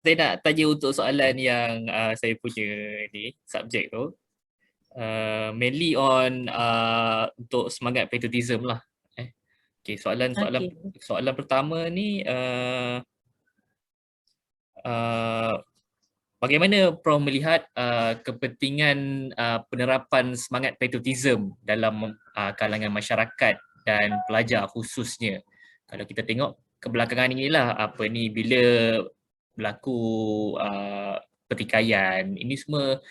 saya nak tanya untuk soalan yang saya punya ni subjek tu, mainly on untuk semangat patriotism lah. Okay, soalan soalan Okey. soalan pertama ni uh, bagaimana Prof melihat kepentingan penerapan semangat patriotism dalam kalangan masyarakat dan pelajar khususnya? Kalau kita tengok kebelakangan inilah apa ni, bila berlaku pertikaian ini semua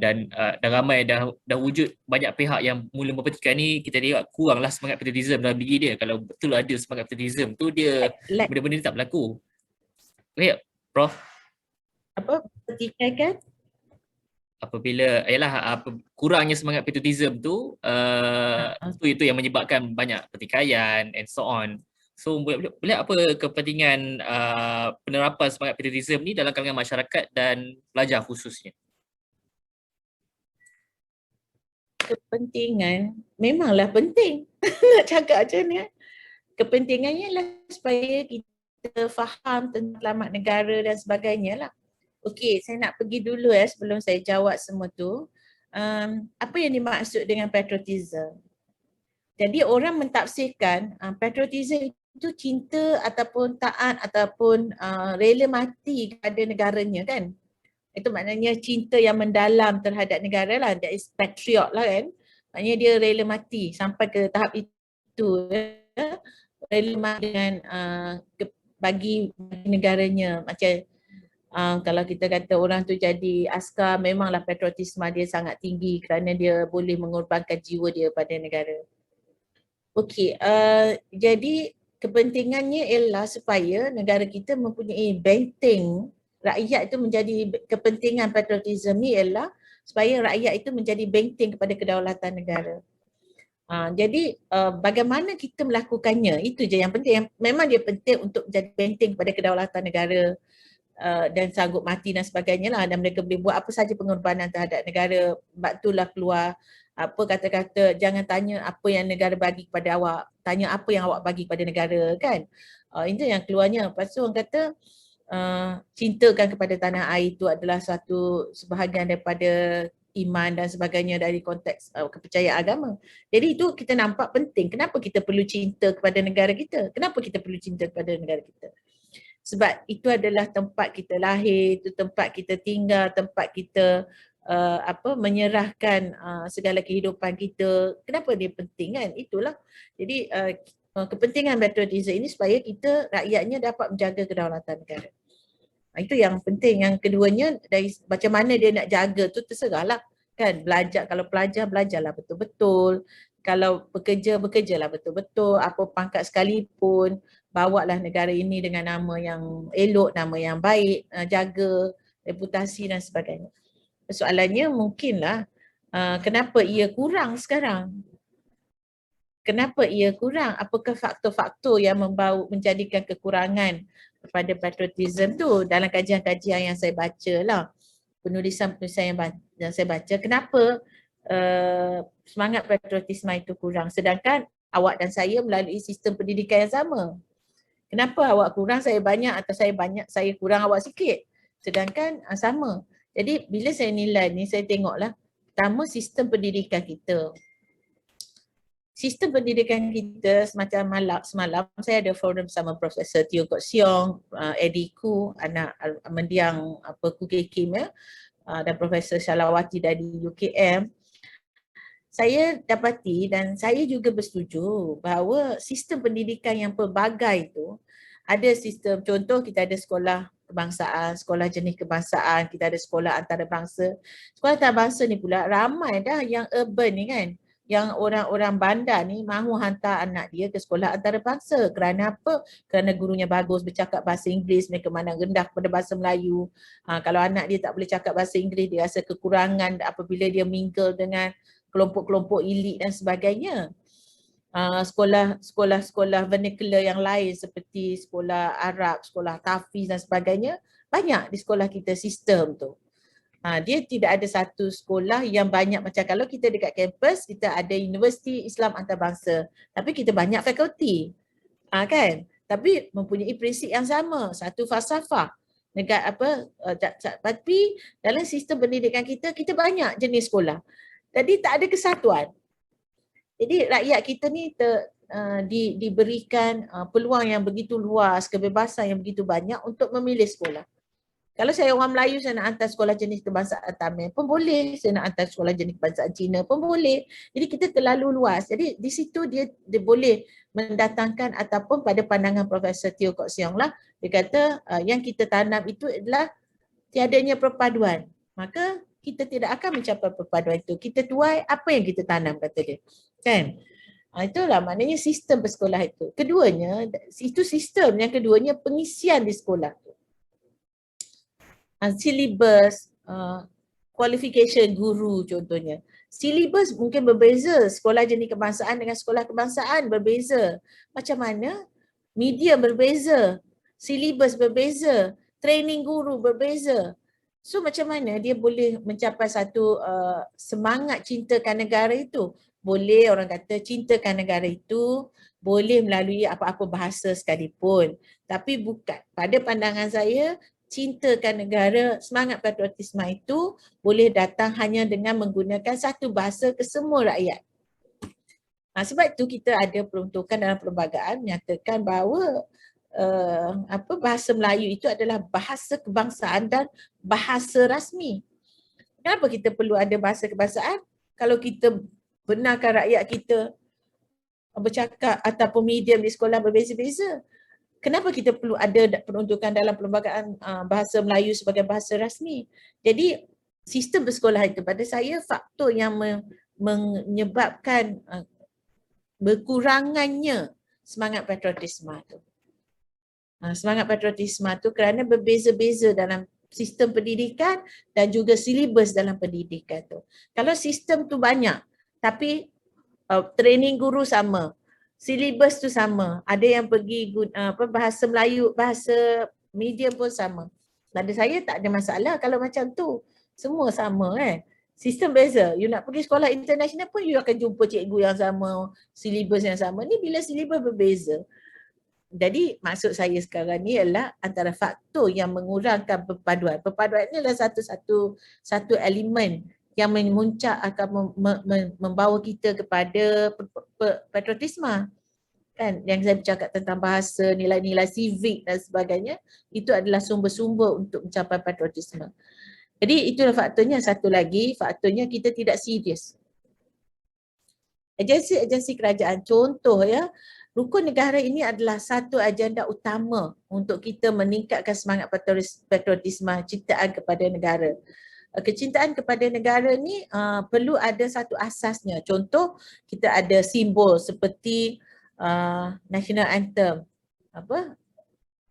dan ramai dah wujud banyak pihak yang mula mempertikaian ni, kita tengok kuranglah semangat patriotism dalam diri dia. Kalau betul ada semangat patriotism tu, dia Like benda-benda ni tak berlaku. Baik, Prof. apa pertikaian kan? Apabila kurangnya semangat patriotism tu, itu yang menyebabkan banyak pertikaian and so on. So boleh apa kepentingan penerapan semangat patriotism ni dalam kalangan masyarakat dan pelajar khususnya? Kepentingan memanglah penting. Nak cakap macam ni. Kepentingannya ialah supaya kita faham tentang selamat negara dan sebagainya lah. Okey, saya nak pergi dulu sebelum saya jawab semua tu. Apa yang dimaksud dengan patriotism? Jadi orang mentafsirkan patriotism itu cinta ataupun taat ataupun rela mati kepada negaranya kan. Itu maknanya cinta yang mendalam terhadap negara lah. That is patriot lah kan. Maknanya dia rela mati sampai ke tahap itu. Rela mati dengan bagi negaranya. Macam kalau kita kata orang tu jadi askar, memanglah patriotisme dia sangat tinggi kerana dia boleh mengorbankan jiwa dia pada negara. Okey, jadi kepentingannya ialah supaya negara kita mempunyai benteng rakyat itu menjadi kepentingan patriotisme ni ialah supaya rakyat itu menjadi benteng kepada kedaulatan negara. Jadi bagaimana kita melakukannya, itu je yang penting. Memang dia penting untuk menjadi benteng kepada kedaulatan negara dan sanggup mati dan sebagainya lah, dan mereka boleh buat apa saja pengorbanan terhadap negara. Sebab itulah keluar apa kata-kata, jangan tanya apa yang negara bagi kepada awak, tanya apa yang awak bagi kepada negara kan. Itu yang keluarnya. Lepas tu orang kata cintakan kepada tanah air itu adalah satu sebahagian daripada iman dan sebagainya dari konteks kepercayaan agama. Jadi itu kita nampak penting. Kenapa kita perlu cinta kepada negara kita? Kenapa kita perlu cinta kepada negara kita? Sebab itu adalah tempat kita lahir, itu tempat kita tinggal, tempat kita menyerahkan segala kehidupan kita. Kenapa dia penting kan? Itulah. Jadi kepentingan patriotisme ini supaya kita rakyatnya dapat menjaga kedaulatan negara. Itu yang penting. Yang keduanya, dari macam mana dia nak jaga tu terserahlah kan. Belajar, kalau pelajar belajarlah betul-betul. Kalau bekerja, bekerjalah betul-betul. Apa pangkat sekalipun, bawalah negara ini dengan nama yang elok, nama yang baik, jaga reputasi dan sebagainya. Soalannya mungkinlah kenapa ia kurang sekarang? Kenapa ia kurang? Apakah faktor-faktor yang menjadikan kekurangan kepada patriotism tu? Dalam kajian-kajian yang saya baca lah, penulisan-penulisan yang saya baca, kenapa semangat patriotisme itu kurang sedangkan awak dan saya melalui sistem pendidikan yang sama? Kenapa awak kurang, saya banyak, atau saya banyak, saya kurang, awak sikit? Sedangkan sama. Jadi bila saya nilai ni, saya tengoklah pertama sistem pendidikan kita. Sistem pendidikan kita semacam semalam saya ada forum bersama Profesor Teo Kok Siong, Eddie Khoo, anak mendiang Khoo Kay Kim dan Profesor Shalawati dari UKM. Saya dapati dan saya juga bersetuju bahawa sistem pendidikan yang pelbagai itu, ada sistem, contoh kita ada sekolah kebangsaan, sekolah jenis kebangsaan, kita ada sekolah antarabangsa. Sekolah antarabangsa ni pula ramai dah yang urban ni kan, yang orang-orang bandar ni mahu hantar anak dia ke sekolah antarabangsa. Kerana apa? Kerana gurunya bagus bercakap bahasa Inggeris, mereka mandang rendah kepada bahasa Melayu. Kalau anak dia tak boleh cakap bahasa Inggeris, dia rasa kekurangan apabila dia mingle dengan kelompok-kelompok elit dan sebagainya. Sekolah-sekolah vernacular yang lain seperti sekolah Arab, sekolah Tafiz dan sebagainya, banyak di sekolah kita sistem tu. Dia tidak ada satu sekolah yang banyak macam kalau kita dekat kampus, kita ada Universiti Islam Antarabangsa, tapi kita banyak fakulti. Kan? Tapi mempunyai prinsip yang sama, satu falsafah. negara tapi dalam sistem pendidikan kita banyak jenis sekolah. Jadi tak ada kesatuan. Jadi rakyat kita ni diberikan peluang yang begitu luas, kebebasan yang begitu banyak untuk memilih sekolah. Kalau saya orang Melayu, saya nak hantar sekolah jenis kebangsaan Tamil pun boleh. Saya nak hantar sekolah jenis kebangsaan Cina pun boleh. Jadi kita terlalu luas. Jadi di situ dia boleh mendatangkan ataupun pada pandangan Profesor Teo Kok Siong lah, dia kata yang kita tanam itu adalah tiadanya perpaduan. Maka kita tidak akan mencapai perpaduan itu. Kita tuai apa yang kita tanam, kata dia. Kan? Itulah maknanya sistem bersekolah itu. Keduanya, itu sistem. Yang keduanya pengisian di sekolah. Silibus, qualification guru contohnya. Silibus mungkin berbeza, sekolah jenis kebangsaan dengan sekolah kebangsaan berbeza. Macam mana? Media berbeza, silibus berbeza, training guru berbeza. So macam mana dia boleh mencapai satu semangat cintakan negara itu? Boleh orang kata cintakan negara itu boleh melalui apa-apa bahasa sekalipun. Tapi bukan. Pada pandangan saya, cintakan negara, semangat patriotisme itu boleh datang hanya dengan menggunakan satu bahasa ke semua rakyat. Sebab itu kita ada peruntukan dalam perlembagaan menyatakan bahawa bahasa Melayu itu adalah bahasa kebangsaan dan bahasa rasmi. Kenapa kita perlu ada bahasa kebangsaan? Kalau kita benarkan rakyat kita bercakap ataupun medium di sekolah berbeza-beza, kenapa kita perlu ada peruntukan dalam perlembagaan bahasa Melayu sebagai bahasa rasmi? Jadi sistem bersekolah itu pada saya faktor yang menyebabkan berkurangannya semangat patriotisme itu. Semangat patriotisme itu kerana berbeza-beza dalam sistem pendidikan dan juga silibus dalam pendidikan tu. Kalau sistem tu banyak tapi training guru sama, silibus tu sama, ada yang pergi bahasa Melayu, bahasa medium pun sama. Pada saya tak ada masalah kalau macam tu. Semua sama Sistem beza. You nak pergi sekolah international pun you akan jumpa cikgu yang sama, silibus yang sama. Ni bila silibus berbeza. Jadi maksud saya sekarang ni adalah antara faktor yang mengurangkan perpaduan. Perpaduan ni adalah satu elemen yang memuncak akan membawa kita kepada patriotisme. Kan? Yang saya bercakap tentang bahasa, nilai-nilai civic dan sebagainya, itu adalah sumber-sumber untuk mencapai patriotisme. Jadi itulah faktornya. Satu lagi, faktornya kita tidak serius. Agensi-agensi kerajaan, contoh rukun negara ini adalah satu agenda utama untuk kita meningkatkan semangat patriotisme, cintaan kepada negara. Kecintaan kepada negara ni perlu ada satu asasnya. Contoh, kita ada simbol seperti national anthem,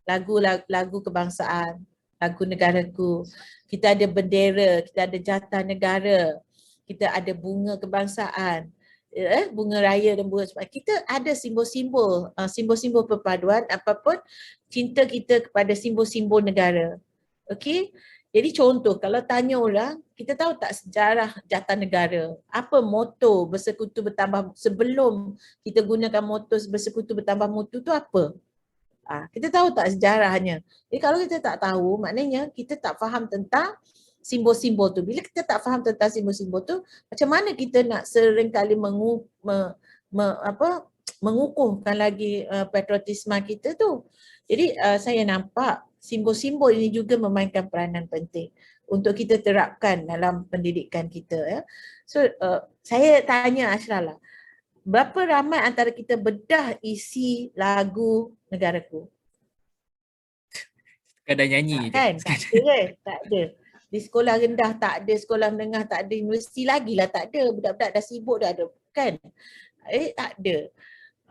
lagu kebangsaan, lagu negaraku. Kita ada bendera, kita ada jata negara, kita ada bunga kebangsaan, bunga raya dan bunga sebagainya. Kita ada simbol-simbol, simbol-simbol perpaduan apapun cinta kita kepada simbol-simbol negara. Okey? Jadi contoh, kalau tanya orang, kita tahu tak sejarah jata negara? Apa moto bersekutu bertambah, sebelum kita gunakan moto bersekutu bertambah mutu tu apa? Kita tahu tak sejarahnya? Jadi kalau kita tak tahu, maknanya kita tak faham tentang simbol-simbol tu. Bila kita tak faham tentang simbol-simbol tu, macam mana kita nak seringkali mengukuhkan lagi patriotisme kita tu. Jadi saya nampak simbol-simbol ini juga memainkan peranan penting untuk kita terapkan dalam pendidikan kita. So saya tanya Ashraf lah, berapa ramai antara kita bedah isi lagu negaraku? Kadang nyanyi kan? Tak ada. Di sekolah rendah tak ada, sekolah menengah tak ada, universiti lagi lah tak ada. Budak-budak dah sibuk dah ada. Kan? Tak ada.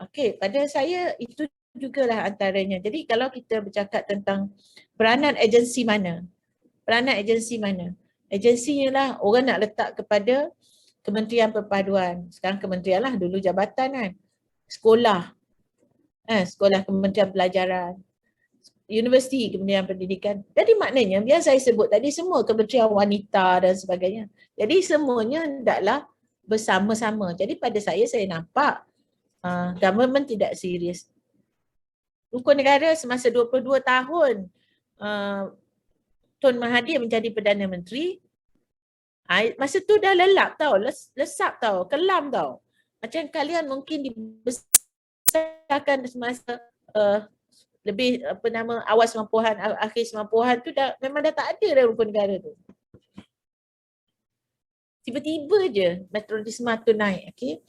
Okey, pada saya itu jugalah antaranya. Jadi kalau kita bercakap tentang peranan agensi mana? Peranan agensi mana? Agensinya lah orang nak letak kepada Kementerian Perpaduan. Sekarang kementerian lah, dulu jabatan kan. Sekolah. Sekolah Kementerian Pelajaran. Universiti, Kementerian Pendidikan. Jadi maknanya, yang saya sebut tadi semua Kementerian Wanita dan sebagainya. Jadi semuanya hendaklah bersama-sama. Jadi pada saya nampak government tidak serius. Rukun negara semasa 22 tahun Tun Mahathir menjadi Perdana Menteri, masa tu dah lelap tau, lesap tau, kelam tau. Macam kalian mungkin dibesarkan semasa lebih awal 90-an, akhir 90-an tu memang dah tak ada dah rukun negara tu. Tiba-tiba je patriotisme tu naik. Okay.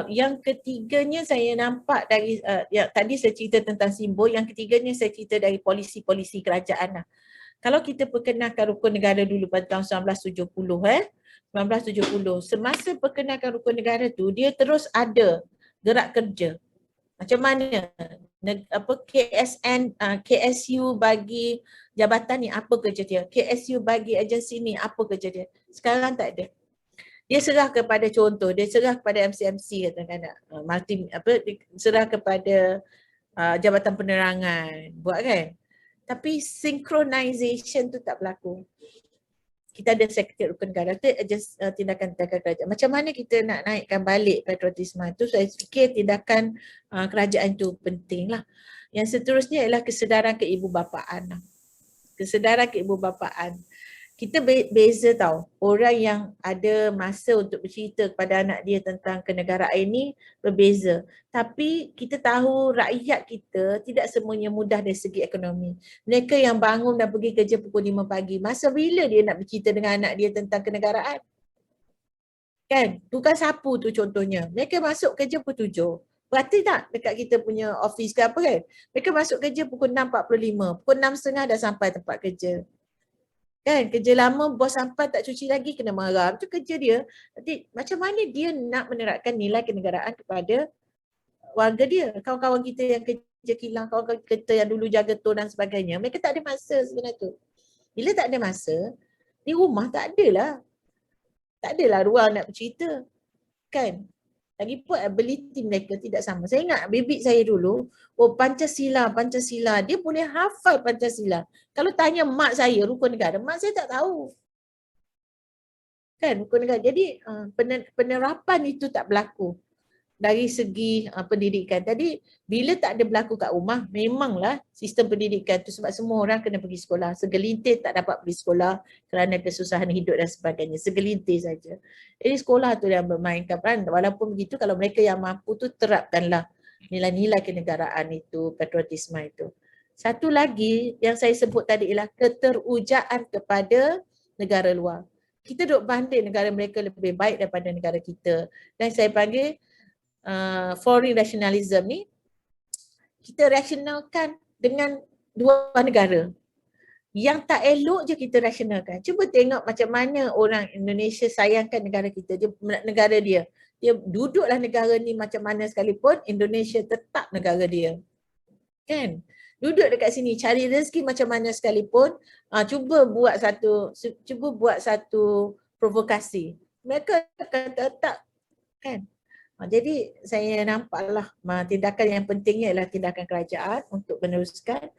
Yang ketiganya saya nampak dari tadi saya cerita tentang simbol, yang ketiganya saya cerita dari polisi-polisi kerajaan lah. Kalau kita perkenalkan rukun negara dulu pada tahun 1970, 1970, semasa perkenalkan rukun negara tu dia terus ada gerak kerja. Macam mana KSU bagi jabatan ni apa kerja dia, KSU bagi agensi ni apa kerja dia. Sekarang tak ada. Dia serah kepada contoh, dia serah kepada MCMC kadang-kadang, serah kepada jabatan penerangan, buat kan. Tapi synchronization tu tak berlaku. Kita ada Sekretariat Rukun Negara, tu tindakan-tindakan kerajaan. Macam mana kita nak naikkan balik patriotisme tu, saya fikir tindakan kerajaan tu penting lah. Yang seterusnya ialah kesedaran keibubapaan. Kesedaran keibubapaan. Kita beza tau, orang yang ada masa untuk bercerita kepada anak dia tentang kenegaraan ini berbeza. Tapi kita tahu rakyat kita tidak semuanya mudah dari segi ekonomi. Mereka yang bangun dan pergi kerja pukul 5 pagi, masa bila dia nak bercerita dengan anak dia tentang kenegaraan? Kan? Tukang sapu tu contohnya, mereka masuk kerja pukul 7. Berarti tak dekat kita punya office ke apa kan? Mereka masuk kerja pukul 6.45, pukul 6.30 dah sampai tempat kerja. Kan, kerja lama bos sampai tak cuci lagi kena marah. Itu kerja dia. Nanti macam mana dia nak menerapkan nilai kenegaraan kepada warga dia. Kawan-kawan kita yang kerja kilang, kawan-kawan kita yang dulu jaga tol dan sebagainya, mereka tak ada masa sebenarnya tu. Bila tak ada masa, di rumah tak adalah. Tak adalah ruang nak bercerita. Kan? Lagipun ability mereka tidak sama. Saya ingat bibik saya dulu, Pancasila. Dia boleh hafal Pancasila. Kalau tanya mak saya rukun negara, mak saya tak tahu. Kan rukun negara. Jadi penerapan itu tak berlaku dari segi pendidikan. Tadi bila tak ada berlaku kat rumah, memanglah sistem pendidikan tu sebab semua orang kena pergi sekolah. Segelintir tak dapat pergi sekolah kerana kesusahan hidup dan sebagainya. Segelintir saja. Jadi sekolah tu yang bermainkan peran. Walaupun begitu, kalau mereka yang mampu tu terapkanlah nilai-nilai kenegaraan itu, patriotisme itu. Satu lagi yang saya sebut tadi ialah keterujaan kepada negara luar. Kita duk banding negara mereka lebih baik daripada negara kita. Dan saya panggil foreign nationalism ni, kita rasionalkan dengan dua negara. Yang tak elok je kita rasionalkan. Cuba tengok macam mana orang Indonesia sayangkan negara kita, negara dia. Dia duduklah negara ni macam mana sekalipun, Indonesia tetap negara dia. Kan? Duduk dekat sini, cari rezeki macam mana sekalipun, cuba buat satu provokasi. Mereka akan tetap, kan? Jadi saya nampaklah tindakan yang pentingnya ialah tindakan kerajaan untuk meneruskan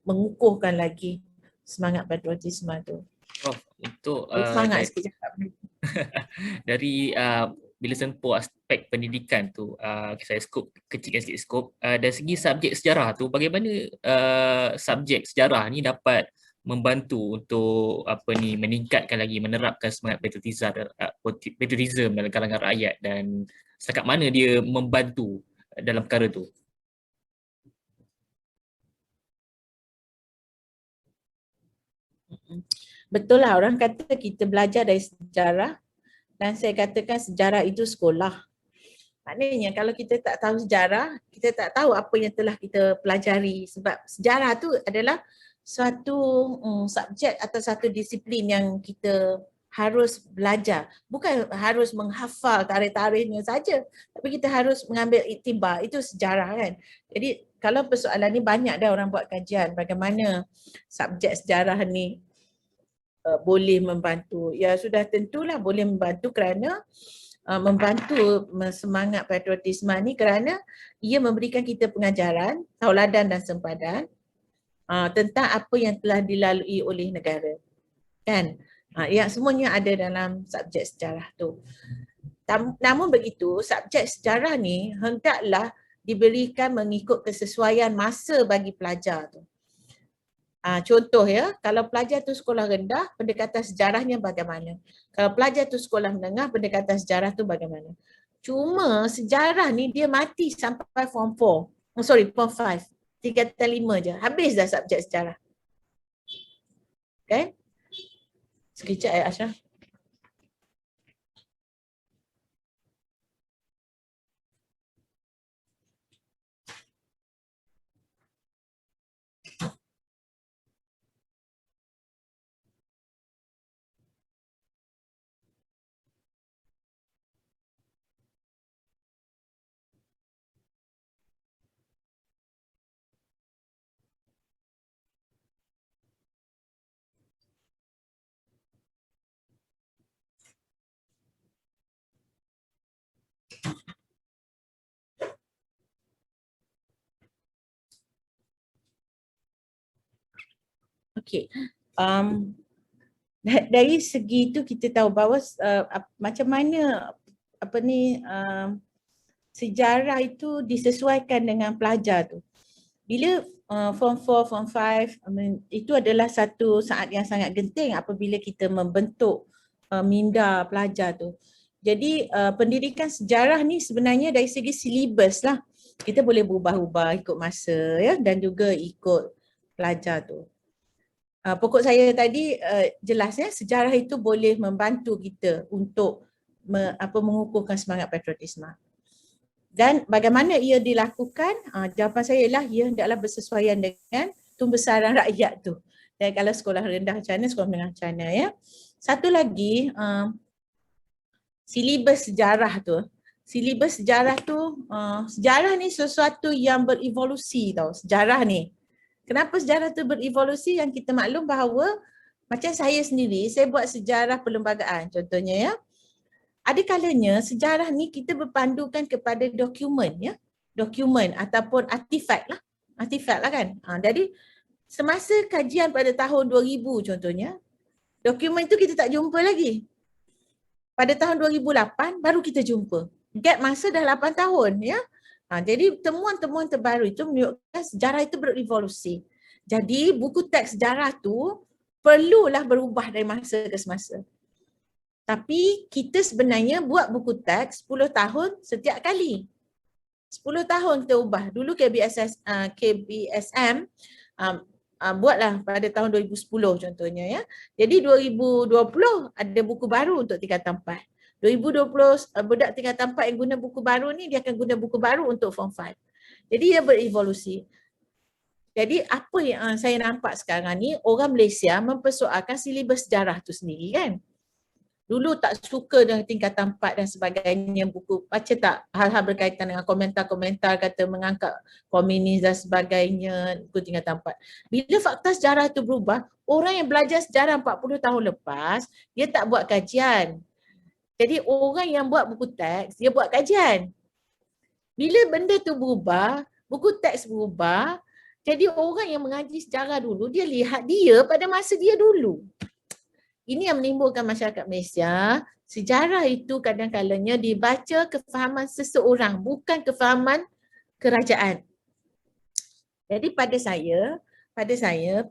mengukuhkan lagi semangat patriotisme tu. Untuk semangat sikit cakap. Dari bila sentuh aspek pendidikan tu, saya kecilkan sikit skop, dari segi subjek sejarah tu, bagaimana subjek sejarah ni dapat membantu untuk meningkatkan lagi, menerapkan semangat patriotism dalam kalangan rakyat, dan setakat mana dia membantu dalam perkara tu? Betul lah, orang kata kita belajar dari sejarah, dan saya katakan sejarah itu sekolah. Maknanya kalau kita tak tahu sejarah, kita tak tahu apa yang telah kita pelajari, sebab sejarah tu adalah suatu subjek atau satu disiplin yang kita harus belajar. Bukan harus menghafal tarikh-tarikhnya saja, tapi kita harus mengambil iktibar. Itu sejarah kan. Jadi kalau persoalan ni, banyak dah orang buat kajian bagaimana subjek sejarah ni boleh membantu. Ya sudah tentulah boleh membantu kerana membantu semangat patriotisme ni, kerana ia memberikan kita pengajaran, tauladan dan sempadan tentang apa yang telah dilalui oleh negara. Kan? Yang semuanya ada dalam subjek sejarah tu. Namun begitu, subjek sejarah ni hendaklah diberikan mengikut kesesuaian masa bagi pelajar tu. Contoh ya, kalau pelajar tu sekolah rendah, pendekatan sejarahnya bagaimana? Kalau pelajar tu sekolah menengah, pendekatan sejarah tu bagaimana? Cuma sejarah ni dia mati sampai form 4. Form 5. Tingkatan 5 je. Habis dah subjek sejarah. Kan? Sekejap ya Ashraf. Okey. Dari segi itu kita tahu bahawa macam mana sejarah itu disesuaikan dengan pelajar tu. Bila form 4, form 5, itu adalah satu saat yang sangat genting apabila kita membentuk minda pelajar tu. Jadi pendidikan sejarah ni sebenarnya dari segi silibus lah. Kita boleh berubah-ubah ikut masa ya dan juga ikut pelajar tu. Pokok saya tadi jelas ya, sejarah itu boleh membantu kita untuk mengukuhkan semangat patriotisme. Dan bagaimana ia dilakukan? Jawapan saya ialah ia hendaklah bersesuaian dengan pembesaran rakyat tu. Dan kalau sekolah rendah macam mana, sekolah menengah macam mana ya. Satu lagi, silibus sejarah tu. Silibus sejarah tu, sejarah ni sesuatu yang berevolusi tau, sejarah ni. Kenapa sejarah tu berevolusi? Yang kita maklum bahawa macam saya sendiri, saya buat sejarah perlembagaan contohnya ya. Ada kalanya sejarah ni kita berpandukan kepada dokumen ya. Dokumen ataupun artifak lah kan. Jadi semasa kajian pada tahun 2000 contohnya, dokumen tu kita tak jumpa lagi. Pada tahun 2008 baru kita jumpa. Gap masa dah 8 tahun ya. Jadi temuan-temuan terbaru itu menunjukkan sejarah itu berevolusi. Jadi buku teks sejarah tu perlulah berubah dari masa ke semasa. Tapi kita sebenarnya buat buku teks 10 tahun setiap kali. 10 tahun kita ubah. Dulu KBSM buatlah pada tahun 2010 contohnya ya. Jadi 2020 ada buku baru untuk tingkatan 4. 2020 budak tingkatan 4 yang guna buku baru ni dia akan guna buku baru untuk form 5. Jadi dia berevolusi. Jadi apa yang saya nampak sekarang ni, orang Malaysia mempersoalkan silibus sejarah tu sendiri kan. Dulu tak suka dengan tingkatan 4 dan sebagainya, buku baca tak hal-hal berkaitan dengan komentar-komentar kata mengangkat komunis dan sebagainya, buku tingkatan 4. Bila fakta sejarah tu berubah, orang yang belajar sejarah 40 tahun lepas, dia tak buat kajian. Jadi orang yang buat buku teks, dia buat kajian. Bila benda tu berubah, buku teks berubah, jadi orang yang mengaji sejarah dulu, dia lihat dia pada masa dia dulu. Ini yang menimbulkan masyarakat Malaysia, sejarah itu kadang-kadangnya dibaca kefahaman seseorang, bukan kefahaman kerajaan. Jadi pada saya,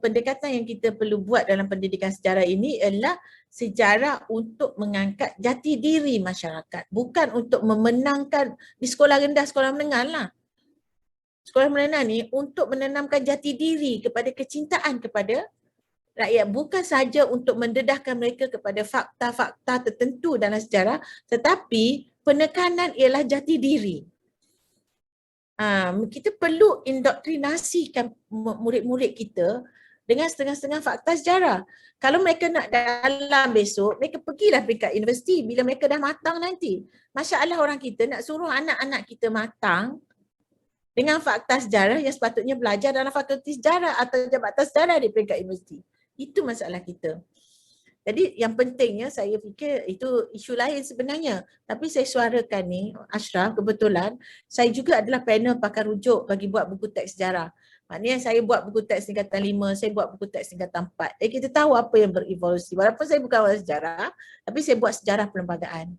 pendekatan yang kita perlu buat dalam pendidikan sejarah ini adalah sejarah untuk mengangkat jati diri masyarakat, bukan untuk memenangkan di sekolah rendah, sekolah menengah lah. Sekolah menengah ni untuk menanamkan jati diri kepada kecintaan kepada rakyat, bukan saja untuk mendedahkan mereka kepada fakta-fakta tertentu dalam sejarah, tetapi penekanan ialah jati diri. Kita perlu indoktrinasikan murid-murid kita dengan setengah-setengah fakta sejarah. Kalau mereka nak dalam besok, mereka pergilah peringkat universiti bila mereka dah matang nanti. Masya Allah orang kita nak suruh anak-anak kita matang dengan fakta sejarah yang sepatutnya belajar dalam fakulti sejarah atau jabatan sejarah di peringkat universiti. Itu masalah kita. Jadi yang pentingnya saya fikir itu isu lain sebenarnya. Tapi saya suarakan ni, Ashraf, kebetulan saya juga adalah panel pakar rujuk bagi buat buku teks sejarah. Maknanya saya buat buku teks tingkatan 5, saya buat buku teks tingkatan 4. Jadi kita tahu apa yang berevolusi. Walaupun saya bukan orang sejarah, tapi saya buat sejarah perlembagaan.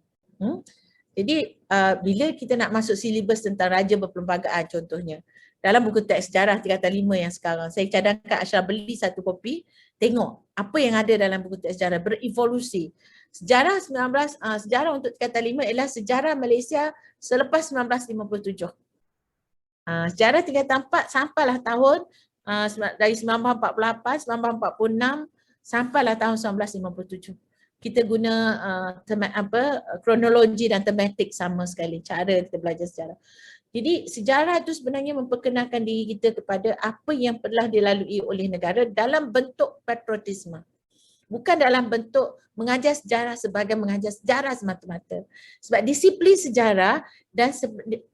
Jadi bila kita nak masuk silibus tentang Raja Berperlembagaan contohnya, dalam buku teks sejarah tingkatan 5 yang sekarang, saya cadangkan Ashraf beli satu kopi, tengok apa yang ada dalam buku teks sejarah, berevolusi. Sejarah untuk tingkatan 5 ialah sejarah Malaysia selepas 1957. Sejarah tingkatan 4 sampailah tahun dari 1948, 1946 sampailah tahun 1957. Kita guna kronologi dan tematik sama sekali cara kita belajar sejarah. Jadi sejarah itu sebenarnya memperkenalkan diri kita kepada apa yang telah dilalui oleh negara dalam bentuk patriotisme. Bukan dalam bentuk mengajar sejarah sebagai mengajar sejarah semata-mata. Sebab disiplin sejarah dan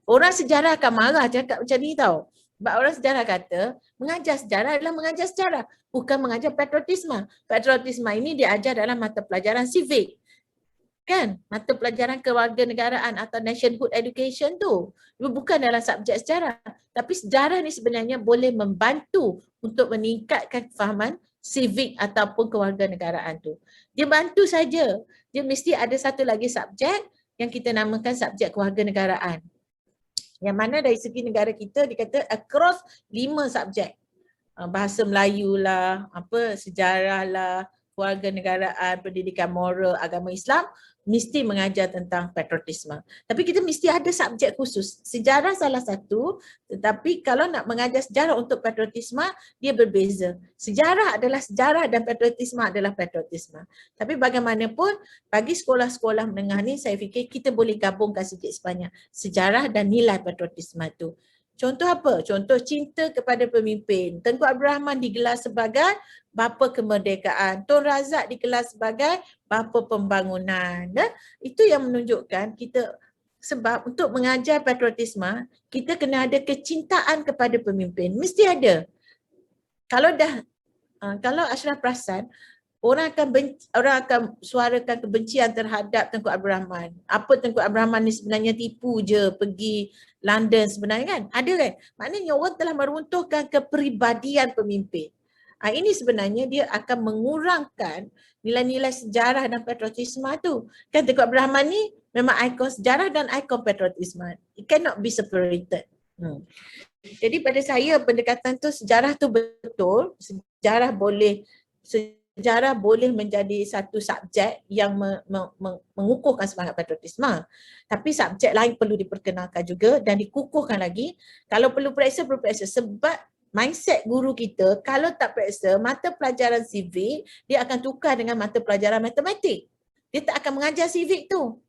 orang sejarah akan marah cakap macam ni tau. Sebab orang sejarah kata mengajar sejarah adalah mengajar sejarah, bukan mengajar patriotisme. Patriotisme ini diajar dalam mata pelajaran civic. Kan? Mata pelajaran kewarganegaraan atau nationhood education tu. Bukan dalam subjek sejarah. Tapi sejarah ni sebenarnya boleh membantu untuk meningkatkan kefahaman civic ataupun kewarganegaraan tu. Dia bantu saja. Dia mesti ada satu lagi subjek yang kita namakan subjek kewarganegaraan. Yang mana dari segi negara kita dikata across 5 subjek. Bahasa Melayu lah, sejarah lah, kewarganegaraan, pendidikan moral, agama Islam mesti mengajar tentang patriotisme. Tapi kita mesti ada subjek khusus. Sejarah salah satu, tetapi kalau nak mengajar sejarah untuk patriotisme, dia berbeza. Sejarah adalah sejarah dan patriotisme adalah patriotisme. Tapi bagaimanapun, bagi sekolah-sekolah menengah ni, saya fikir kita boleh gabungkan sikit sebanyak sejarah dan nilai patriotisme tu. Contoh apa? Contoh cinta kepada pemimpin. Tengku Abdul Rahman digelar sebagai bapa kemerdekaan. Tun Razak digelar sebagai bapa pembangunan. Itu yang menunjukkan kita, sebab untuk mengajar patriotisme, kita kena ada kecintaan kepada pemimpin. Mesti ada. Kalau Ashraf perasan, orang akan suarakan kebencian terhadap Tengku Abdul Rahman. Apa Tengku Abdul Rahman ni sebenarnya tipu je pergi London sebenarnya kan? Ada kan? Maknanya orang telah meruntuhkan kepribadian pemimpin. Ini sebenarnya dia akan mengurangkan nilai-nilai sejarah dan patriotisme tu. Kan Tengku Abdul Rahman ni memang ikon sejarah dan ikon patriotisme. It cannot be separated. Jadi pada saya pendekatan tu sejarah tu betul. Sejarah boleh menjadi satu subjek yang mengukuhkan semangat patriotisme. Tapi subjek lain perlu diperkenalkan juga dan dikukuhkan lagi. Kalau perlu periksa, sebab mindset guru kita kalau tak periksa mata pelajaran civic, dia akan tukar dengan mata pelajaran matematik. Dia tak akan mengajar civic tu.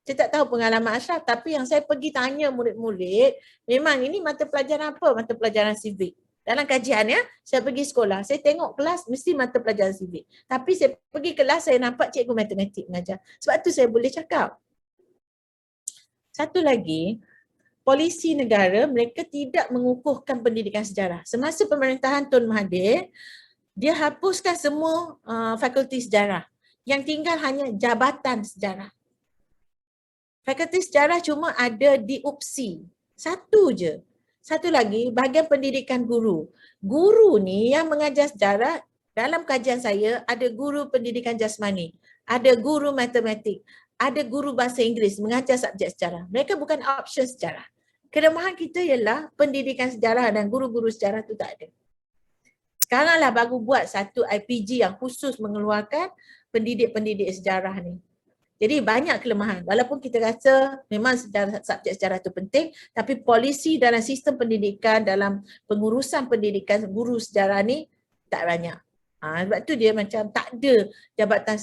Saya tak tahu pengalaman Ashraf, tapi yang saya pergi tanya murid-murid, memang ini mata pelajaran apa? Mata pelajaran civic. Dalam kajian saya pergi sekolah, saya tengok kelas mesti mata pelajaran civic. Tapi saya pergi kelas, saya nampak cikgu matematik mengajar. Sebab tu saya boleh cakap. Satu lagi, polisi negara mereka tidak mengukuhkan pendidikan sejarah. Semasa pemerintahan Tun Mahathir, dia hapuskan semua fakulti sejarah. Yang tinggal hanya jabatan sejarah. Fakulti sejarah cuma ada di UPSI. Satu je. Satu lagi, bahagian pendidikan guru. Guru ni yang mengajar sejarah, dalam kajian saya ada guru pendidikan jasmani, ada guru matematik, ada guru bahasa Inggeris mengajar subjek sejarah. Mereka bukan option sejarah. Kelemahan kita ialah pendidikan sejarah dan guru-guru sejarah tu tak ada. Sekaranglah baru buat satu IPG yang khusus mengeluarkan pendidik-pendidik sejarah ni. Jadi banyak kelemahan. Walaupun kita rasa memang subjek sejarah itu penting, tapi polisi dalam sistem pendidikan, dalam pengurusan pendidikan guru sejarah ni tak banyak. Sebab tu dia macam tak ada jabatan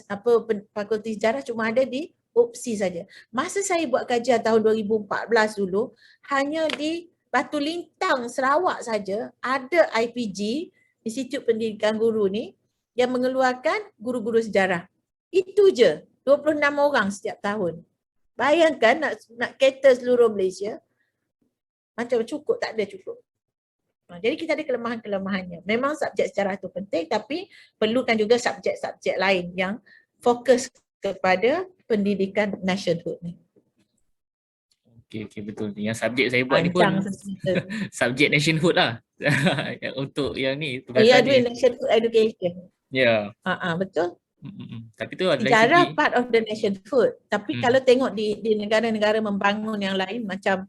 fakulti sejarah, cuma ada di UPSI saja. Masa saya buat kajian tahun 2014 dulu, hanya di Batu Lintang, Sarawak saja ada IPG, Institut Pendidikan Guru ni, yang mengeluarkan guru-guru sejarah. Itu je. 26 orang setiap tahun. Bayangkan nak cater seluruh Malaysia, macam cukup, tak ada cukup. Jadi kita ada kelemahan-kelemahannya. Memang subjek sejarah itu penting, tapi perlukan juga subjek-subjek lain yang fokus kepada pendidikan nationhood ni. Okey, betul. Yang subjek saya buat ni pun subjek nationhood lah. Untuk yang ni. Ya, nationhood education. Ya. Betul. Tapi tu dari sejarah segi part of the nationhood. Tapi kalau tengok di negara-negara membangun yang lain macam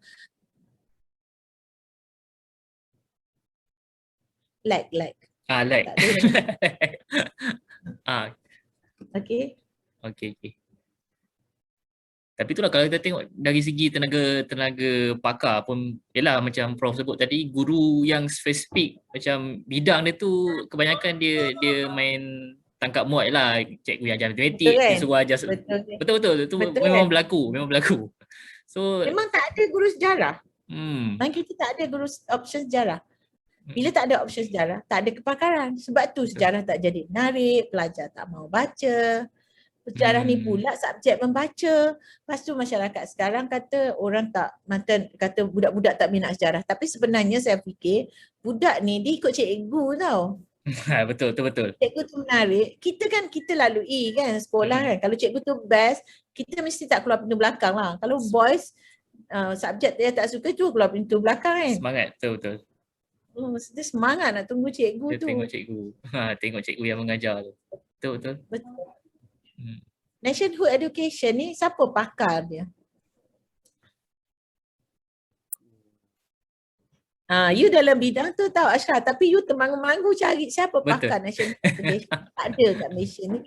like. like. Tak ada yang okay. Tapi itulah kalau kita tengok dari segi tenaga pakar pun, yalah macam Prof sebut tadi, guru yang spesifik macam bidang dia tu kebanyakan dia main tangkap muat lah, cikgu yang ajar matematik, Betul kan? dia suruh ajar betul itu memang kan? berlaku. So memang tak ada guru sejarah. Dan kita tak ada guru option sejarah. Bila tak ada option sejarah, tak ada kepakaran. Sebab tu sejarah tak jadi menarik, pelajar tak mau baca. Sejarah ni pula subjek membaca. Lepas tu masyarakat sekarang kata orang tak, kata budak-budak tak minat sejarah. Tapi sebenarnya saya fikir budak ni dia ikut cikgu tau. Betul. Cikgu tu menarik. Kita lalui kan sekolah kan. Kalau cikgu tu best, kita mesti tak keluar pintu belakang lah. Kalau boys, subjek dia tak suka tu keluar pintu belakang kan. Semangat, betul. Dia semangat nak tunggu cikgu dia tu. Tengok cikgu yang mengajar tu. Betul. Nationhood education ni siapa pakar dia? You dalam bidang tu tahu Ashraf, tapi you termangu-mangu cari siapa pakar nationhood education. Tak ada kat Malaysia ni.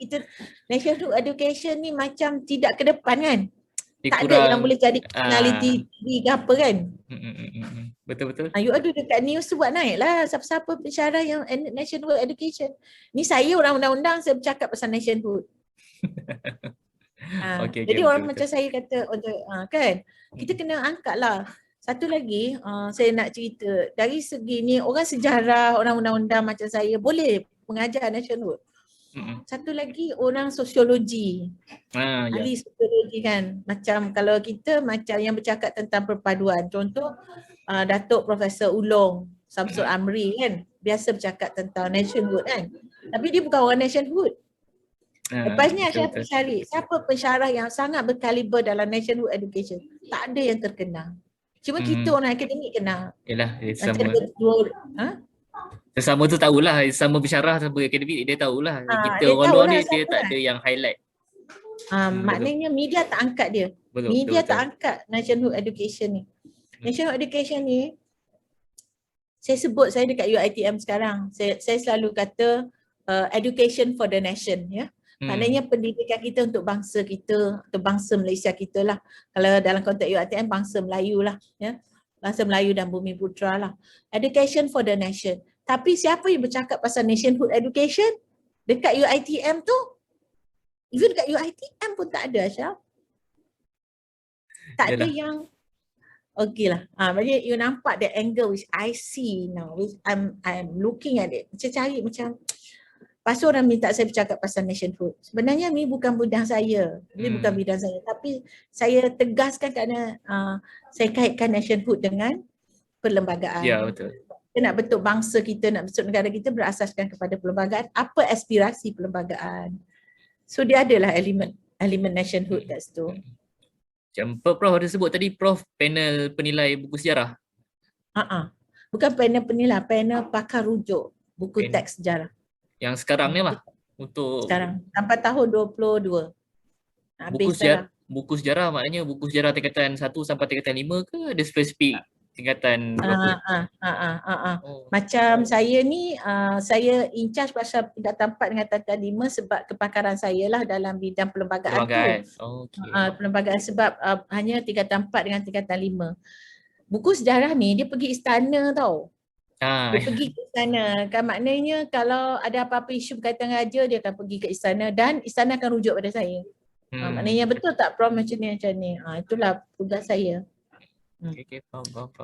Nationhood education ni macam tidak ke depan kan? Tak ada yang boleh jadi personality ke apa kan? Betul. You ada dekat news tu buat naik lah siapa-siapa pensyarah yang nationhood education. Ni saya orang undang-undang, saya bercakap pasal nationhood. Jadi orang betul. Macam saya kata kan, kita kena angkat lah. Satu lagi saya nak cerita dari segi ni, orang sejarah, orang undang-undang macam saya boleh mengajar nationhood. Satu lagi orang sosiologi, ahli sosiologi kan, macam kalau kita macam yang bercakap tentang perpaduan, contoh Datuk Profesor Ulong Samsul Amri kan, biasa bercakap tentang nationhood kan, tapi dia bukan orang nationhood. Lepas ni saya cari siapa pensyarah yang sangat berkaliber dalam nationhood education. Tak ada yang terkenal. Cuma kita orang akademik kenal. Yalah, sesama tu tahulah, sama pensyarah, sama akademik dia tahulah. Kita orang luar ni dia tak ada yang highlight. Maknanya media tak angkat dia. Media tak angkat nationhood education ni. Nationhood education ni saya sebut, saya dekat UiTM sekarang. Saya selalu kata education for the nation ya. Maknanya pendidikan kita untuk bangsa kita, untuk bangsa Malaysia kita lah. Kalau dalam konteks UiTM, bangsa Melayu lah. Ya. Bangsa Melayu dan Bumi Putera lah. Education for the nation. Tapi siapa yang bercakap pasal nationhood education dekat UiTM tu? Even dekat UiTM pun tak ada, Syah. Tak ada yang okey lah. Maksudnya you nampak the angle which I see now, which I'm looking at it. Macam cari macam lepas orang minta saya bercakap pasal nationhood. Sebenarnya ni bukan bidang saya. Ini bukan bidang saya. Tapi saya tegaskan kerana saya kaitkan nationhood dengan perlembagaan. Ya, betul. Kita nak bentuk bangsa kita, nak bentuk negara kita berasaskan kepada perlembagaan. Apa aspirasi perlembagaan? So dia adalah elemen nationhood kat situ. Macam Prof ada sebut tadi, Prof panel penilai buku sejarah. Bukan panel penilai, panel pakar rujuk buku teks sejarah. Yang sekarang ni lah untuk sekarang sampai tahun 22. Buku sejarah maknanya buku sejarah tingkatan 1 sampai tingkatan 5 ke ada spesifik tingkatan berapa? Macam saya ni saya in charge pasal tingkatan 4 dengan tingkatan 5 sebab kepakaran saya lah dalam bidang perlembagaan tu. Perlembagaan sebab hanya tingkatan 4 dengan tingkatan 5. Buku sejarah ni dia pergi istana tau. Dia pergi ke istana, kan maknanya kalau ada apa-apa isu berkaitan raja, dia akan pergi ke istana dan istana akan rujuk pada saya. Maknanya betul tak Prof macam ni? Itulah tugas saya.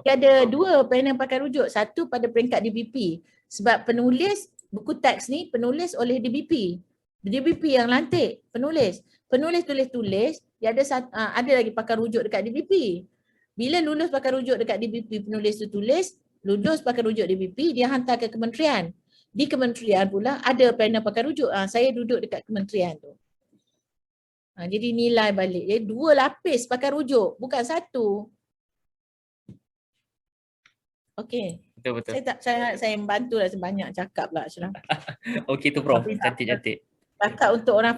Dia ada 2 panel pakar rujuk, satu pada peringkat DBP. Sebab penulis buku teks ni penulis oleh DBP. DBP yang lantik penulis. Penulis tulis-tulis, dia ada lagi pakar rujuk dekat DBP. Bila lulus pakar rujuk dekat DBP, penulis tu tulis, lulus pakar rujuk DBP, dia hantar ke kementerian. Di kementerian pula ada panel pakar rujuk. Saya duduk dekat kementerian tu. Jadi nilai balik. Jadi 2 lapis pakar rujuk, bukan 1. Okey. Betul. Saya membantu lah sebanyak cakap lah Ashraf. Okey tu Prof, cantik-cantik. Cakap untuk orang